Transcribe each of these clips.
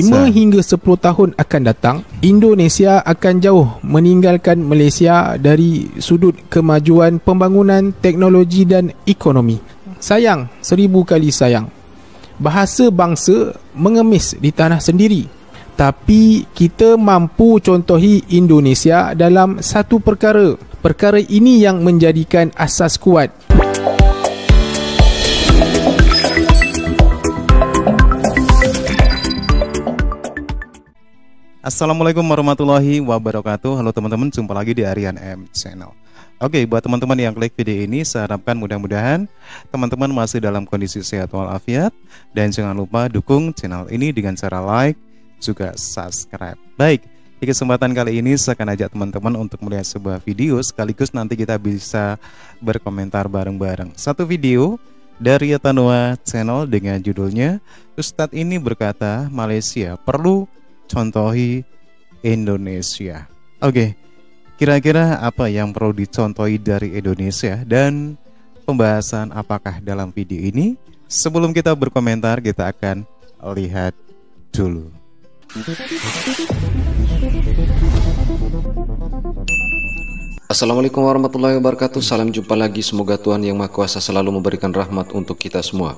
5 hingga 10 tahun akan datang, Indonesia akan jauh meninggalkan Malaysia dari sudut kemajuan pembangunan teknologi dan ekonomi. Sayang, 1000 kali sayang. Bahasa bangsa mengemis di tanah sendiri. Tapi kita mampu contohi Indonesia dalam satu perkara. Perkara ini yang menjadikan asas kuat. Assalamualaikum warahmatullahi wabarakatuh. Halo teman-teman, jumpa lagi di Aryan M Channel. Oke, buat teman-teman yang klik video ini, saya harapkan mudah-mudahan teman-teman masih dalam kondisi sehat walafiat. Dan jangan lupa dukung channel ini dengan cara like, juga subscribe. Baik, di kesempatan kali ini saya akan ajak teman-teman untuk melihat sebuah video, sekaligus nanti kita bisa berkomentar bareng-bareng. Satu video dari Atanua Channel dengan judulnya, Ustadz ini berkata Malaysia perlu contohi Indonesia. Oke, kira-kira apa yang perlu dicontohi dari Indonesia dan pembahasan apakah dalam video ini? Sebelum kita berkomentar, kita akan lihat dulu. Assalamualaikum warahmatullahi wabarakatuh. Salam jumpa lagi. Semoga Tuhan Yang Maha Kuasa selalu memberikan rahmat untuk kita semua.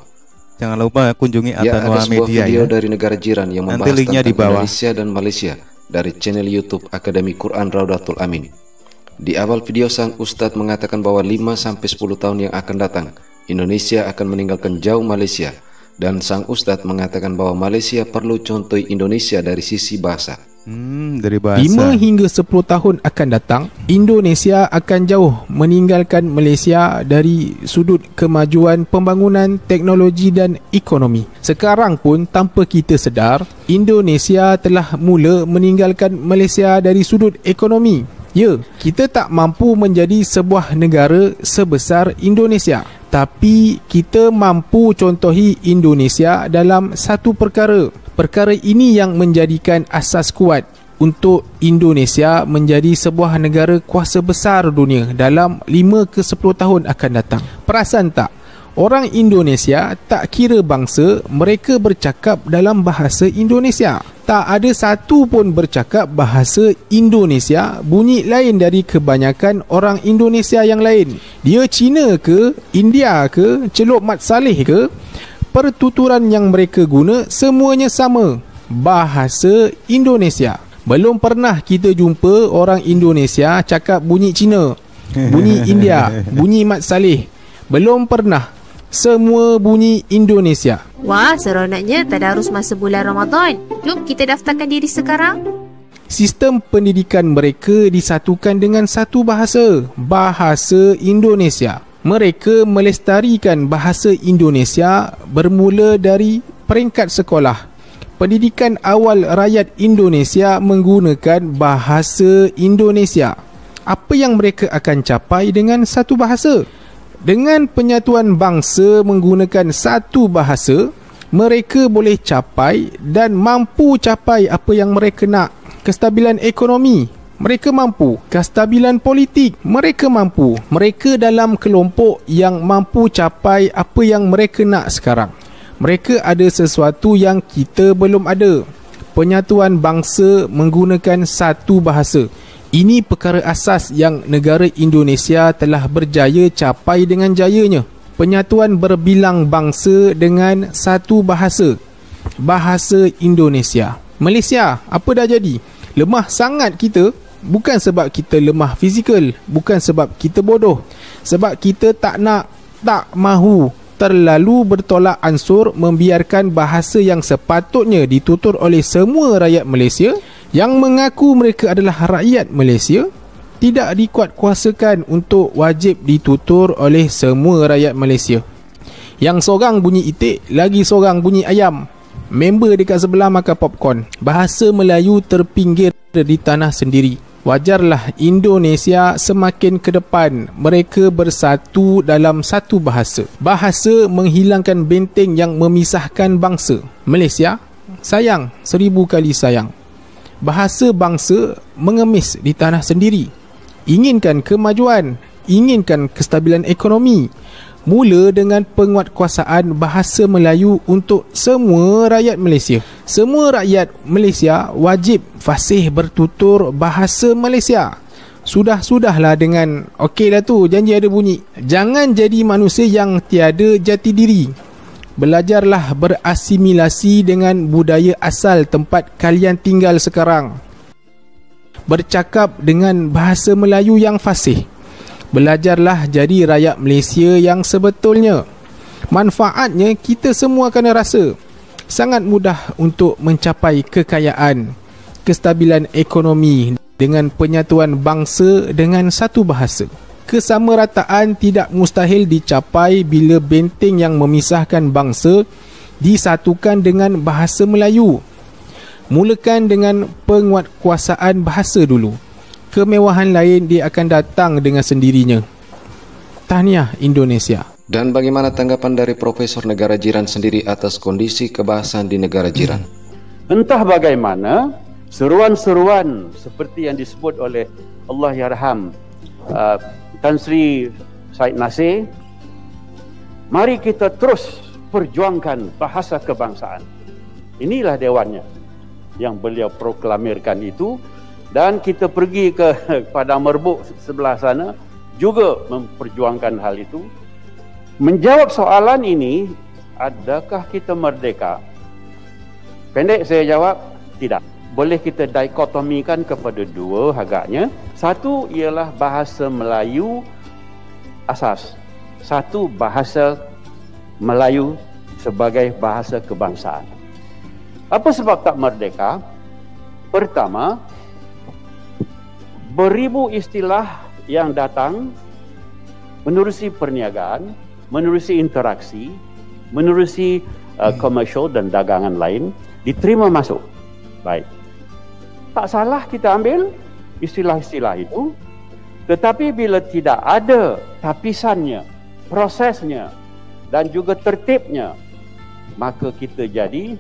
Jangan lupa kunjungi Atanua ada sebuah Media video ya. dari negara jiran yang Nanti membahas linknya tentang di bawah. Indonesia dan Malaysia dari channel YouTube Akademi Quran Raudatul Amin. Di awal video sang Ustadz mengatakan bahwa 5-10 tahun yang akan datang, Indonesia akan meninggalkan jauh Malaysia. Dan sang Ustadz mengatakan bahwa Malaysia perlu contoh Indonesia dari sisi bahasa. Dari bahasa. 5 hingga 10 tahun akan datang, Indonesia akan jauh meninggalkan Malaysia dari sudut kemajuan pembangunan teknologi dan ekonomi. Sekarang pun tanpa kita sedar, Indonesia telah mula meninggalkan Malaysia dari sudut ekonomi. Ya, kita tak mampu menjadi sebuah negara sebesar Indonesia. Tapi kita mampu contohi Indonesia dalam satu perkara. Perkara ini yang menjadikan asas kuat untuk Indonesia menjadi sebuah negara kuasa besar dunia dalam 5 ke 10 tahun akan datang. Perasan tak? Orang Indonesia tak kira bangsa, mereka bercakap dalam bahasa Indonesia. Tak ada satu pun bercakap bahasa Indonesia bunyi lain dari kebanyakan orang Indonesia yang lain. Dia Cina ke, India ke, Celup Mat Saleh ke, pertuturan yang mereka guna semuanya sama, bahasa Indonesia. Belum pernah kita jumpa orang Indonesia cakap bunyi Cina, bunyi India, bunyi Mat Saleh. Belum pernah. Semua bunyi Indonesia. Wah, seronoknya tadarus masa bulan Ramadan. Jom kita daftarkan diri sekarang. Sistem pendidikan mereka disatukan dengan satu bahasa, bahasa Indonesia. Mereka melestarikan bahasa Indonesia bermula dari peringkat sekolah. Pendidikan awal rakyat Indonesia menggunakan bahasa Indonesia. Apa yang mereka akan capai dengan satu bahasa? Dengan penyatuan bangsa menggunakan satu bahasa, mereka boleh capai dan mampu capai apa yang mereka nak. Kestabilan ekonomi, mereka mampu. Kestabilan politik, mereka mampu. Mereka dalam kelompok yang mampu capai apa yang mereka nak sekarang. Mereka ada sesuatu yang kita belum ada. Penyatuan bangsa menggunakan satu bahasa. Ini perkara asas yang negara Indonesia telah berjaya capai dengan jayanya. Penyatuan berbilang bangsa dengan satu bahasa, bahasa Indonesia. Malaysia, apa dah jadi? Lemah sangat kita. Bukan sebab kita lemah fizikal, bukan sebab kita bodoh. Sebab kita tak nak, tak mahu, terlalu bertolak ansur membiarkan bahasa yang sepatutnya ditutur oleh semua rakyat Malaysia yang mengaku mereka adalah rakyat Malaysia tidak dikuatkuasakan untuk wajib ditutur oleh semua rakyat Malaysia. Yang seorang bunyi itik, lagi seorang bunyi ayam. Member dekat sebelah makan popcorn. Bahasa Melayu terpinggir di tanah sendiri. Wajarlah Indonesia semakin ke depan mereka bersatu dalam satu bahasa. Bahasa menghilangkan benteng yang memisahkan bangsa. Malaysia, sayang, 1000 kali sayang. Bahasa bangsa mengemis di tanah sendiri. Inginkan kemajuan, inginkan kestabilan ekonomi, Mula dengan penguatkuasaan bahasa Melayu untuk semua rakyat Malaysia. Semua rakyat Malaysia wajib fasih bertutur bahasa Malaysia. Sudahlah dengan okeylah tu, janji ada bunyi. Jangan jadi manusia yang tiada jati diri. Belajarlah berasimilasi dengan budaya asal tempat kalian tinggal sekarang. Bercakap dengan bahasa Melayu yang fasih. Belajarlah jadi rakyat Malaysia yang sebetulnya. Manfaatnya kita semua kena rasa. Sangat mudah untuk mencapai kekayaan, kestabilan ekonomi dengan penyatuan bangsa dengan satu bahasa. Kesamarataan tidak mustahil dicapai bila benteng yang memisahkan bangsa disatukan dengan bahasa Melayu. Mulakan dengan penguatkuasaan bahasa dulu. Kemewahan lain dia akan datang dengan sendirinya. Tahniah Indonesia. Dan bagaimana tanggapan dari Profesor negara jiran sendiri atas kondisi kebahasaan di negara jiran? Entah bagaimana seruan-seruan seperti yang disebut oleh Allahyarham Tan Sri Said Nasir, mari kita terus perjuangkan bahasa kebangsaan. Inilah dewannya yang beliau proklamirkan itu. Dan kita pergi ke Padang Merbuk sebelah sana juga memperjuangkan hal itu. Menjawab soalan ini, adakah kita merdeka? Pendek saya jawab, tidak. Boleh kita dikotomikan kepada dua agaknya. Satu ialah bahasa Melayu asas. Satu bahasa Melayu sebagai bahasa kebangsaan. Apa sebab tak merdeka? Pertama, beribu istilah yang datang menerusi perniagaan, menerusi interaksi, menerusi komersial dan dagangan lain, diterima masuk. Baik. Tak salah kita ambil istilah-istilah itu, tetapi bila tidak ada tapisannya, prosesnya dan juga tertibnya, maka kita jadi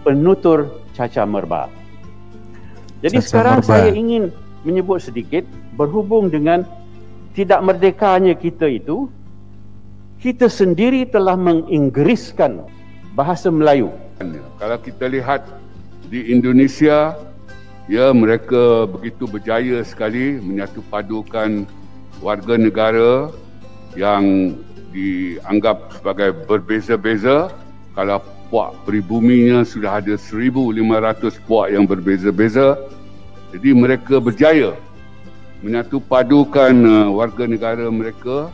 penutur caca merba. Jadi caca sekarang merba. Saya ingin menyebut sedikit berhubung dengan tidak merdekanya kita itu, kita sendiri telah menginggriskan bahasa Melayu. Kalau kita lihat di Indonesia, ya, mereka begitu berjaya sekali menyatu padukan warga negara yang dianggap sebagai berbeza-beza. Kalau puak peribuminya sudah ada 1,500 puak yang berbeza-beza. Jadi mereka berjaya menyatu padukan warga negara mereka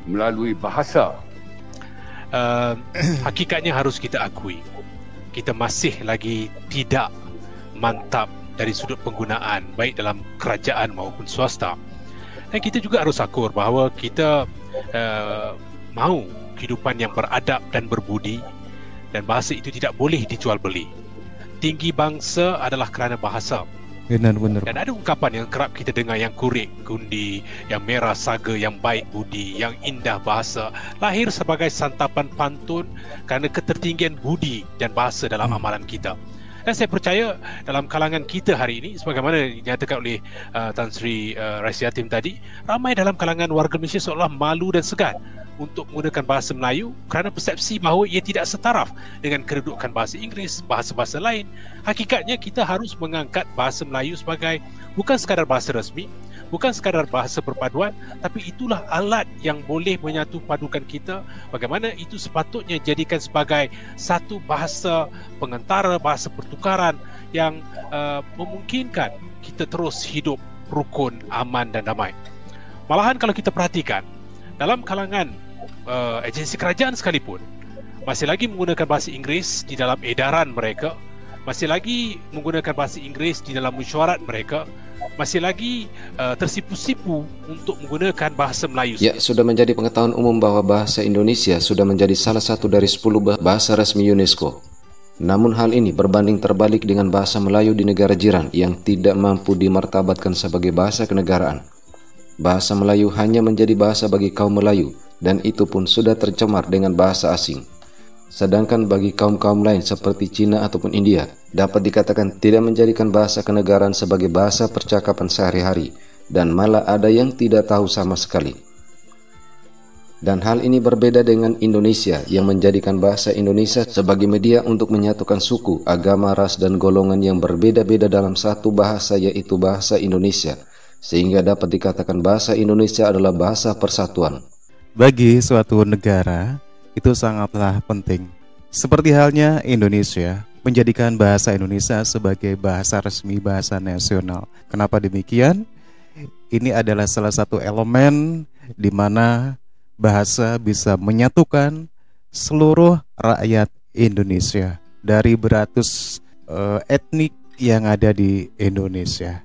melalui bahasa. Hakikatnya harus kita akui, kita masih lagi tidak mantap dari sudut penggunaan baik dalam kerajaan maupun swasta. Dan kita juga harus akur bahawa kita mahu kehidupan yang beradab dan berbudi, dan bahasa itu tidak boleh dijual beli. Tinggi bangsa adalah kerana bahasa. Benar. Dan ada ungkapan yang kerap kita dengar, yang kurik gundi, yang merah saga, yang baik budi, yang indah bahasa, lahir sebagai santapan pantun kerana ketertinggian budi dan bahasa dalam amalan kita. Dan saya percaya dalam kalangan kita hari ini, sebagaimana dinyatakan oleh Tan Sri Raisiatim tadi, ramai dalam kalangan warga Malaysia seolah malu dan segan untuk menggunakan bahasa Melayu kerana persepsi bahawa ia tidak setaraf dengan kedudukan bahasa Inggeris, bahasa-bahasa lain. Hakikatnya kita harus mengangkat bahasa Melayu sebagai bukan sekadar bahasa rasmi, bukan sekadar bahasa perpaduan, tapi itulah alat yang boleh menyatu padukan kita. Bagaimana itu sepatutnya jadikan sebagai satu bahasa pengantara, bahasa pertukaran yang memungkinkan kita terus hidup rukun, aman dan damai. Malahan kalau kita perhatikan, dalam kalangan agensi kerajaan sekalipun masih lagi menggunakan bahasa Inggeris di dalam edaran mereka, masih lagi menggunakan bahasa Inggeris di dalam mesyuarat mereka, masih lagi tersipu-sipu untuk menggunakan bahasa Melayu. Ya, sudah menjadi pengetahuan umum bahwa bahasa Indonesia sudah menjadi salah satu dari 10 bahasa resmi UNESCO. Namun hal ini berbanding terbalik dengan bahasa Melayu di negara jiran yang tidak mampu dimartabatkan sebagai bahasa kenegaraan. Bahasa Melayu hanya menjadi bahasa bagi kaum Melayu, dan itu pun sudah tercemar dengan bahasa asing. Sedangkan bagi kaum-kaum lain seperti Cina ataupun India, dapat dikatakan tidak menjadikan bahasa kenegaraan sebagai bahasa percakapan sehari-hari, dan malah ada yang tidak tahu sama sekali. Dan hal ini berbeda dengan Indonesia yang menjadikan bahasa Indonesia sebagai media untuk menyatukan suku, agama, ras, dan golongan yang berbeda-beda dalam satu bahasa, yaitu bahasa Indonesia, sehingga dapat dikatakan bahasa Indonesia adalah bahasa persatuan. Bagi suatu negara, itu sangatlah penting. Seperti halnya Indonesia, menjadikan bahasa Indonesia sebagai bahasa resmi, bahasa nasional. Kenapa demikian? Ini adalah salah satu elemen di mana bahasa bisa menyatukan seluruh rakyat Indonesia dari beratus etnik yang ada di Indonesia.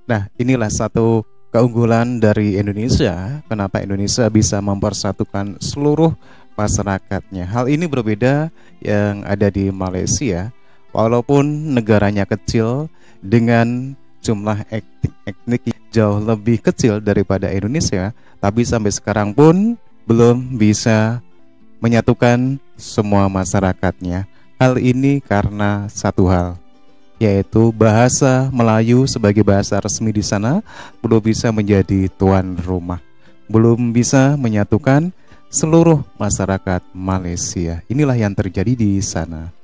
Nah, inilah satu keunggulan dari Indonesia. Kenapa Indonesia bisa mempersatukan seluruh masyarakatnya. Hal ini berbeda yang ada di Malaysia. Walaupun negaranya kecil dengan jumlah etnik jauh lebih kecil daripada Indonesia, tapi sampai sekarang pun belum bisa menyatukan semua masyarakatnya. Hal ini karena satu hal, yaitu bahasa Melayu sebagai bahasa resmi di sana belum bisa menjadi tuan rumah, belum bisa menyatukan seluruh masyarakat Malaysia. Inilah yang terjadi di sana.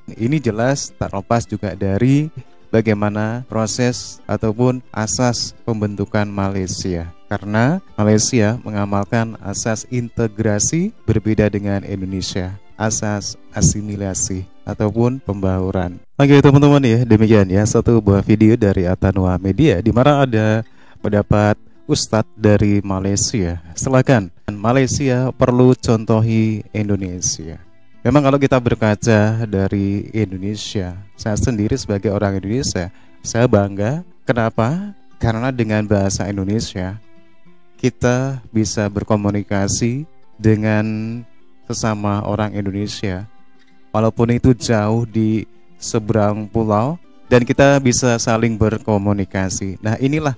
Ini jelas tak lepas juga dari bagaimana proses ataupun asas pembentukan Malaysia. Karena Malaysia mengamalkan asas integrasi berbeda dengan Indonesia, asas asimilasi ataupun pembauran. Oke teman-teman ya, demikian ya satu buah video dari Atanua Media di mana ada pendapat Ustadz dari Malaysia. Silakan, Malaysia perlu contohi Indonesia. Memang kalau kita berkaca dari Indonesia, saya sendiri sebagai orang Indonesia, saya bangga. Kenapa? Karena dengan bahasa Indonesia kita bisa berkomunikasi dengan sesama orang Indonesia walaupun itu jauh di seberang pulau, dan kita bisa saling berkomunikasi. Nah inilah,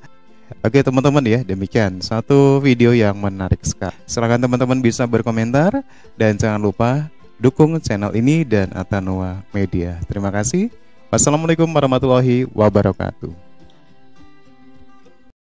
oke teman-teman ya, demikian satu video yang menarik sekali. Silakan teman-teman bisa berkomentar dan jangan lupa dukung channel ini dan Atanua Media. Terima kasih. Wassalamualaikum warahmatullahi wabarakatuh.